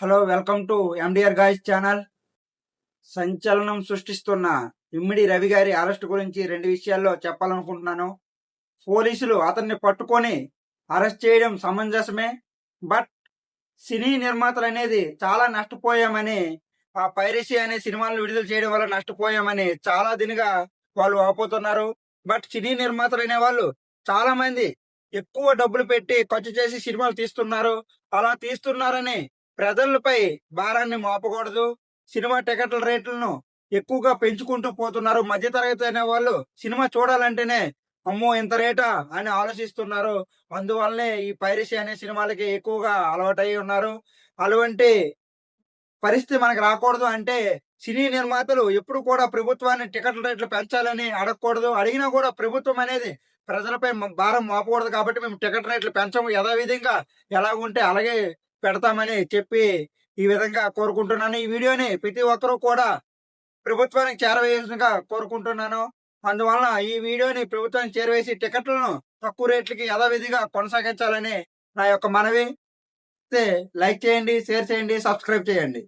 Hello, welcome to MDR guys channel. సంచలనం సృష్టిస్తున్న ఇమ్మిడి రవి గారి arrest గురించి రెండు విషయాల్లో చెప్పాలనుకుంటున్నాను. పోలీసులు అతన్ని పట్టుకొని అరెస్ట్ చేయడం సమంజసమే. బట్ సినీ నిర్మాతలు అనేది చాలా నష్టపోయామని, ఆ పైరసీ అనే సినిమాలను విడుదల చేయడం వల్ల నష్టపోయామని చాలా దినగా వాళ్ళు వాపోతున్నారు. బట్ సినీ నిర్మాతలు అనే వాళ్ళు చాలా మంది ఎక్కువ డబ్బులు పెట్టి ఖర్చు చేసి సినిమాలు తీస్తున్నారు. అలా తీస్తున్నారని ప్రజలపై భారాన్ని మోపకూడదు. సినిమా టికెట్ల రేట్లను ఎక్కువగా పెంచుకుంటూ పోతున్నారు. మధ్యతరగతి అనే వాళ్ళు సినిమా చూడాలంటేనే అమ్మో ఇంత రేటా అని ఆలోచిస్తున్నారు. అందువల్లనే ఈ పైరసీ అనే సినిమాలకి ఎక్కువగా అలవాటై ఉన్నారు. అటువంటి పరిస్థితి మనకు రాకూడదు అంటే సినీ నిర్మాతలు ఎప్పుడు కూడా ప్రభుత్వాన్ని టికెట్ల రేట్లు పెంచాలని అడగకూడదు. అడిగినా కూడా ప్రభుత్వం అనేది ప్రజలపై భారం మోపకూడదు. కాబట్టి మేము టికెట్ రేట్లు పెంచము, యథావిధంగా ఎలాగుంటే అలాగే పెడతామని చెప్పి ఈ విధంగా కోరుకుంటున్నాను. ఈ వీడియోని ప్రతి ఒక్కరూ కూడా ప్రభుత్వానికి చేరవేయాల్సిందిగా కోరుకుంటున్నాను. అందువలన ఈ వీడియోని ప్రభుత్వానికి చేరవేసి టికెట్లను తక్కువ రేట్లకి యథావిధిగా కొనసాగించాలని నా యొక్క మనవి. లైక్ చేయండి, షేర్ చేయండి, సబ్స్క్రైబ్ చేయండి.